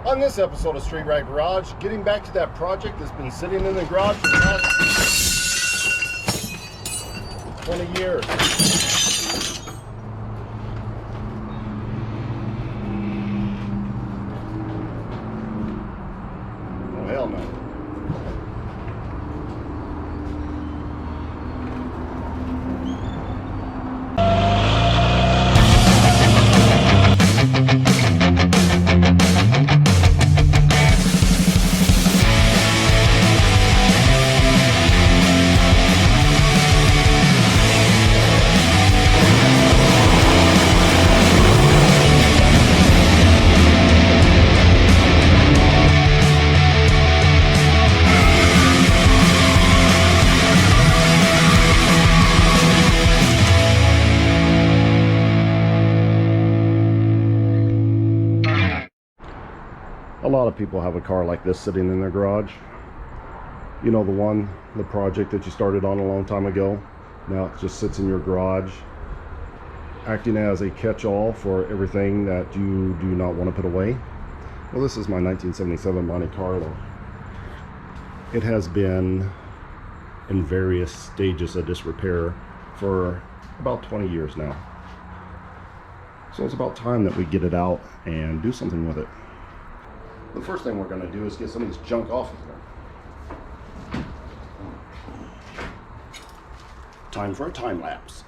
On this episode of Street Rat Garage, getting back to that project that's been sitting in the garage for the past 20 years. Oh, hell no. A lot of people have a car like this sitting in their garage. You know, the project that you started on a long time ago. Now it just sits in your garage, acting as a catch-all for everything that you do not want to put away. Well, this is my 1977 Monte Carlo. It has been in various stages of disrepair for about 20 years now. So it's about time that we get it out and do something with it. The first thing we're going to do is get some of this junk off of here. Time for a time lapse.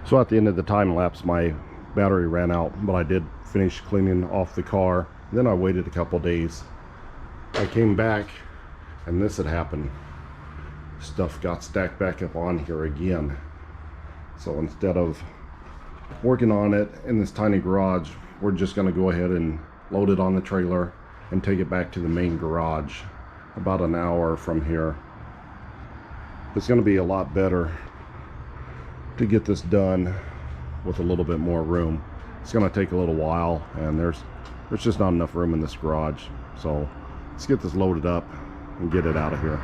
So at the end of the time lapse, my battery ran out, but I did finish cleaning off the car. Then I waited a couple days. I came back and this had happened. Stuff got stacked back up on here again. So instead of working on it in this tiny garage, we're just going to go ahead and load it on the trailer and take it back to the main garage about an hour from here. It's going to be a lot better to get this done with a little bit more room. It's going to take a little while, and there's just not enough room in this garage. So let's get this loaded up and get it out of here.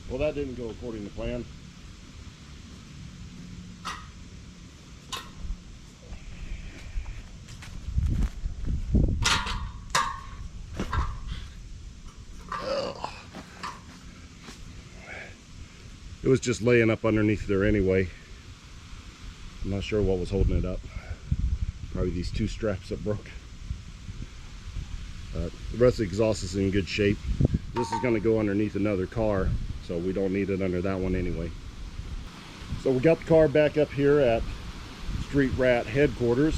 Well, that didn't go according to plan. It was just laying up underneath there anyway. I'm not sure what was holding it up. Probably these two straps that broke. The rest of the exhaust is in good shape. This is going to go underneath another car, so we don't need it under that one anyway. So we got the car back up here at Street Rat headquarters.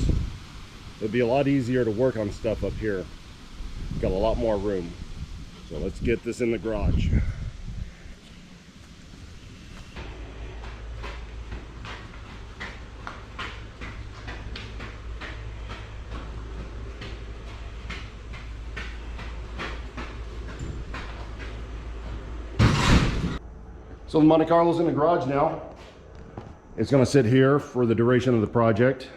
It'll be a lot easier to work on stuff up here. Got a lot more room. So let's get this in the garage. So the Monte Carlo's in the garage now. It's going to sit here for the duration of the project.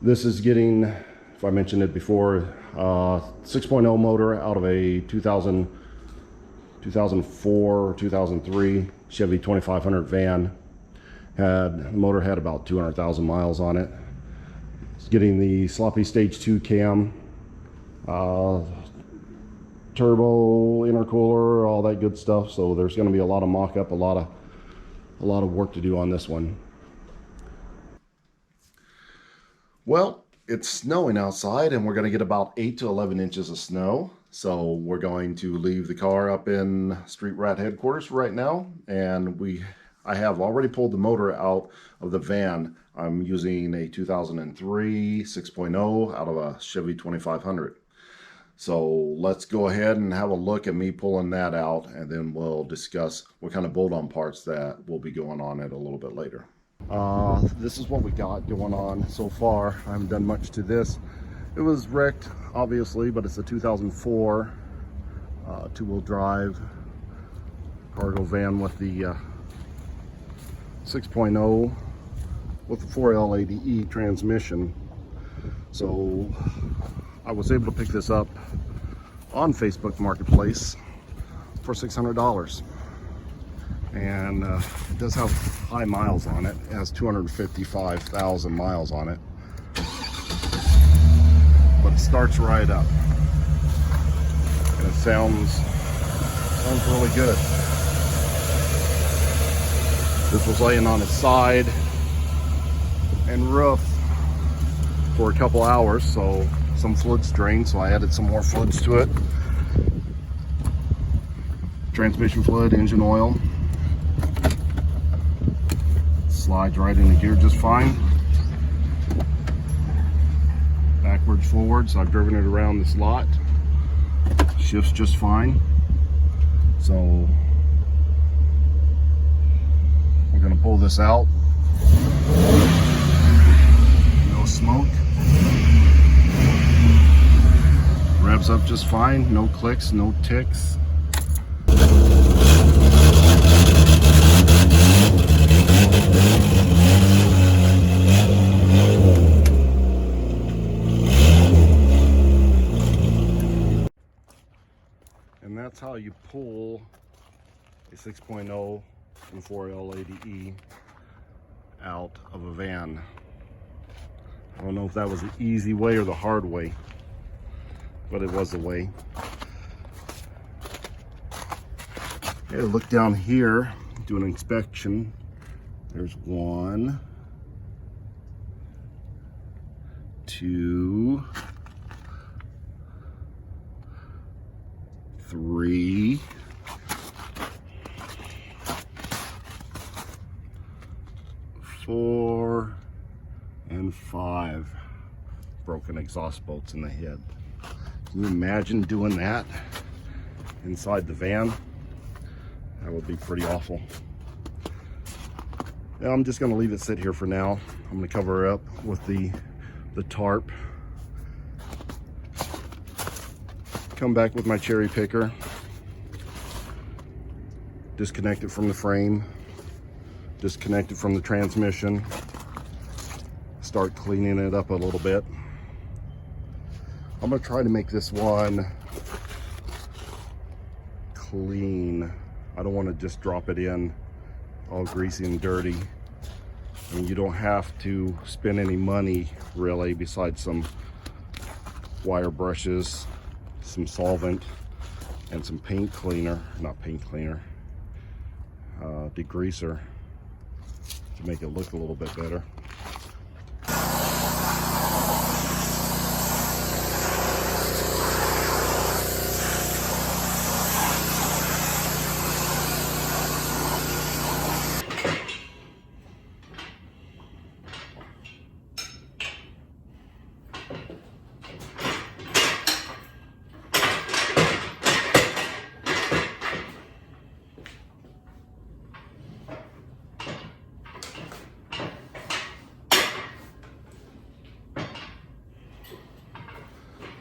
This is getting, if I mentioned it before, 6.0 motor out of a 2004 or 2003 Chevy 2500 van. The motor had about 200,000 miles on it. It's getting the sloppy stage 2 cam turbo, intercooler, all that good stuff. So there's going to be a lot of mock-up, a lot of work to do on this one. Well, it's snowing outside, and we're going to get about 8 to 11 inches of snow. So we're going to leave the car up in Street Rat headquarters right now, and I have already pulled the motor out of the van. I'm using a 2003 6.0 out of a Chevy 2500. So let's go ahead and have a look at me pulling that out, and then we'll discuss what kind of bolt-on parts that will be going on it a little bit later. This is what we got going on so far. I haven't done much to this. It was wrecked, obviously, but it's a 2004 two-wheel drive cargo van with the 6.0 with the 4L80E transmission. So I was able to pick this up on Facebook Marketplace for $600. And it does have high miles on it. It has 255,000 miles on it. But it starts right up. And it sounds really good. This was laying on its side and roof for a couple hours, so some fluids drained, so I added some more fluids to it. Transmission fluid, engine oil. Slides right into gear just fine. Backwards, forwards. I've driven it around this lot. Shifts just fine. So we're going to pull this out. No smoke. Revs up just fine. No clicks, no ticks. And that's how you pull a 6.0 and 4L80E out of a van. I don't know if that was the easy way or the hard way, but it was the way. Okay, look down here, do an inspection. There's 1, 2, 3, 4, and 5 broken exhaust bolts in the head. Can you imagine doing that inside the van? That would be pretty awful. Now I'm just going to leave it sit here for now. I'm going to cover it up with the tarp. Come back with my cherry picker. Disconnect it from the frame. Disconnect it from the transmission. Start cleaning it up a little bit. I'm going to try to make this one clean. I don't want to just drop it in all greasy and dirty. And you don't have to spend any money really besides some wire brushes, some solvent, and some paint cleaner, not paint cleaner, degreaser to make it look a little bit better.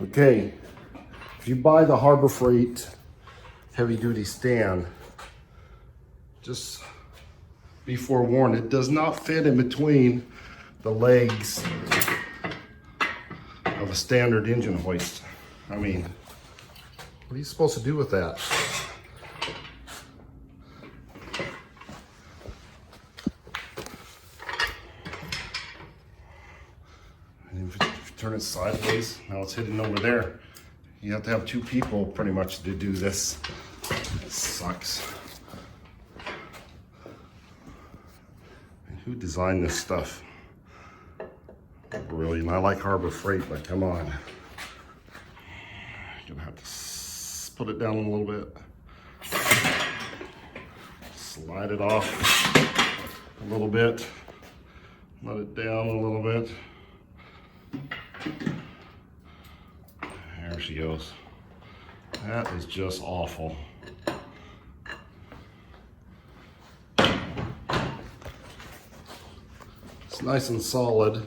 Okay, if you buy the Harbor Freight heavy duty stand, just be forewarned, it does not fit in between the legs of a standard engine hoist. I mean, what are you supposed to do with that? And if you turn it sideways, now it's hidden over there. You have to have two people pretty much to do this. It sucks. Who designed this stuff? Really, and I like Harbor Freight, but come on. You're gonna have to put it down a little bit. Slide it off a little bit. Let it down a little bit. There she goes. That is just awful. It's nice and solid.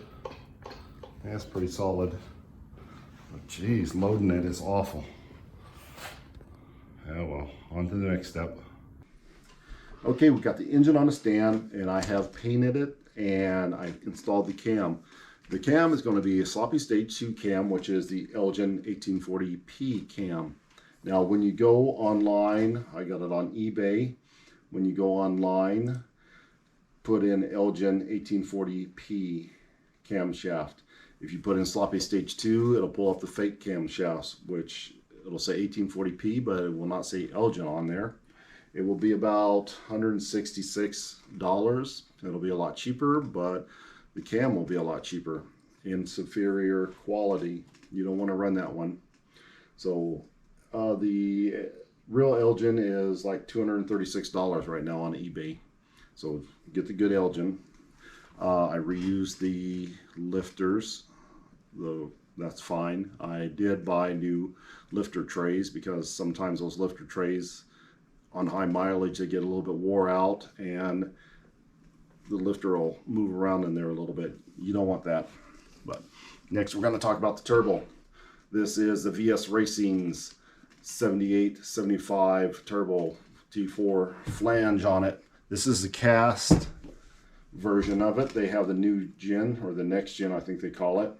That's pretty solid. But geez, loading it is awful. Oh well, on to the next step. Okay, we've got the engine on a stand, and I have painted it, and I installed the cam. The cam is going to be a sloppy stage 2 cam, which is the Elgin 1840p cam. Now, when you go online, I got it on eBay. When you go online, put in Elgin 1840p camshaft. If you put in sloppy stage 2, it'll pull up the fake camshafts, which it'll say 1840p, but it will not say Elgin on there. It will be about $166. It'll be a lot cheaper, but the cam will be a lot cheaper in superior quality. You don't want to run that one. So the real Elgin is like $236 right now on eBay. So get the good Elgin. I reused the lifters, though that's fine. I did buy new lifter trays because sometimes those lifter trays on high mileage, they get a little bit wore out and the lifter will move around in there a little bit. You don't want that. But next we're going to talk about the turbo. This is the VS Racing's 7875 turbo T4 flange on it. This is the cast version of it. They have the new gen, or the next gen I think they call it.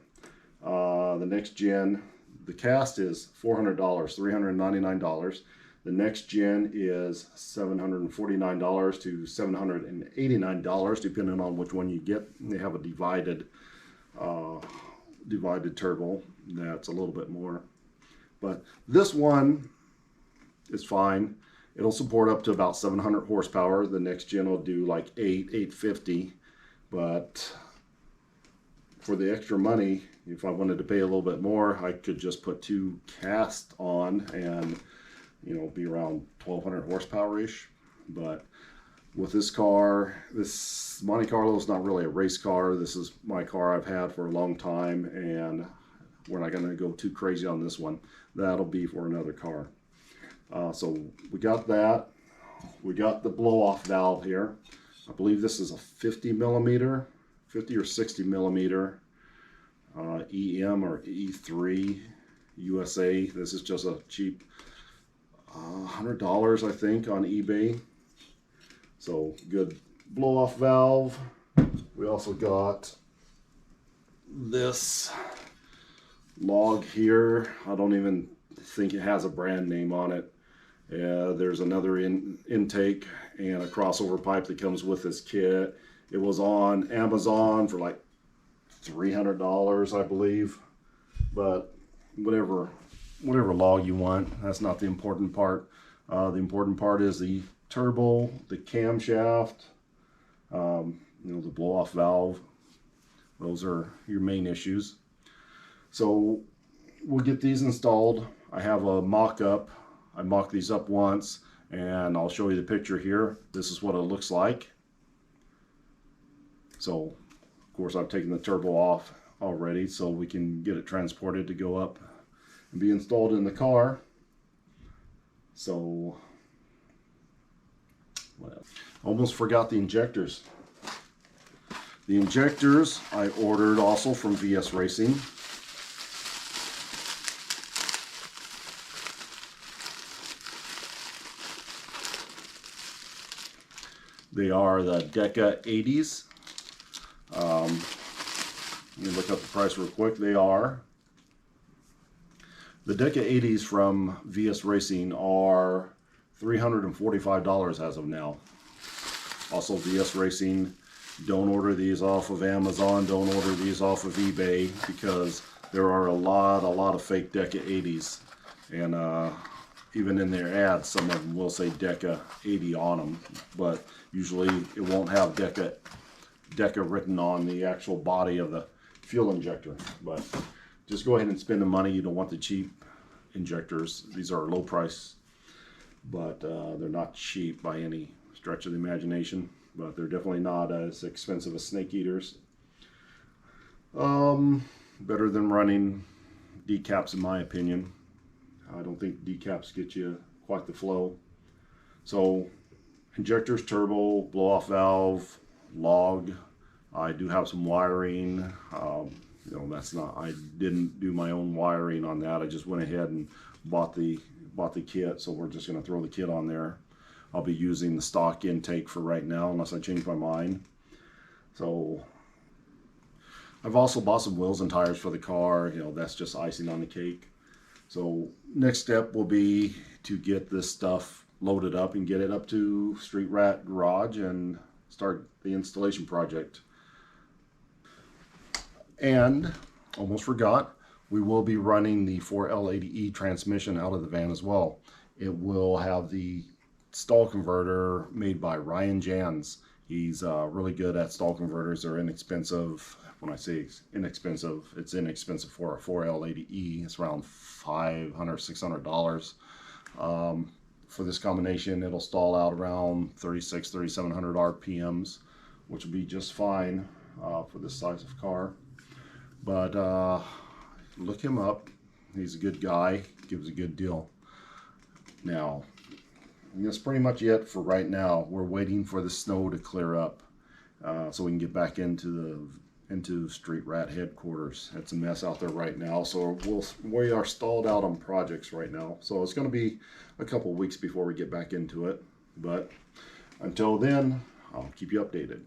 The next gen, the cast is $400, $399. The next gen is $749 to $789, depending on which one you get. They have a divided turbo that's a little bit more. But this one is fine. It'll support up to about 700 horsepower. The next gen will do like 850. But for the extra money, if I wanted to pay a little bit more, I could just put two cast on and be around 1200 horsepower-ish. But with this car, this Monte Carlo is not really a race car. This is my car I've had for a long time, and we're not going to go too crazy on this one. That'll be for another car. So we got that. We got the blow-off valve here. I believe this is a 50 or 60 millimeter EM or E3 USA. This is just a cheap $100 I think on eBay. So good blow-off valve. We also got this log here. I don't even think it has a brand name on it. There's another intake and a crossover pipe that comes with this kit. It was on Amazon for like $300 I believe, but whatever log you want, that's not the important part. The important part is the turbo, the camshaft, the blow-off valve. Those are your main issues. So we'll get these installed. I have a mock-up. I mocked these up once, and I'll show you the picture here. This is what it looks like. So, of course, I've taken the turbo off already, so we can get it transported to go up and be installed in the car. So, well, almost forgot the injectors. The injectors I ordered also from VS Racing. They are the Deca 80s. Let me look up the price real quick. They are the Deca 80s from VS Racing are $345 as of now. Also, VS Racing, don't order these off of Amazon. Don't order these off of eBay because there are a lot of fake Deca 80s. And even in their ads, some of them will say Deca 80 on them, but usually it won't have Deca written on the actual body of the fuel injector. But just go ahead and spend the money. You don't want the cheap injectors. These are low price, but they're not cheap by any stretch of the imagination, but they're definitely not as expensive as snake eaters. Better than running decaps in my opinion. I don't think decaps get you quite the flow. So injectors, turbo, blow off valve, log. I do have some wiring. You know, that's not, I didn't do my own wiring on that. I just went ahead and bought the kit. So we're just going to throw the kit on there. I'll be using the stock intake for right now unless I change my mind. So I've also bought some wheels and tires for the car. You know, that's just icing on the cake. So next step will be to get this stuff loaded up and get it up to StreetRat Garage and start the installation project. And almost forgot, we will be running the 4L80E transmission out of the van as well. It will have the stall converter made by Ryan Jans. He's really good at stall converters. They're inexpensive. When I say inexpensive, it's inexpensive for a 4L80E. It's around $500, $600. For this combination, it'll stall out around 3,700 RPMs, which will be just fine for this size of car. But look him up. He's a good guy. Gives a good deal. Now, that's pretty much it for right now. We're waiting for the snow to clear up so we can get back into StreetRat headquarters. It's a mess out there right now, so we are stalled out on projects right now. So it's going to be a couple weeks before we get back into it. But until then, I'll keep you updated.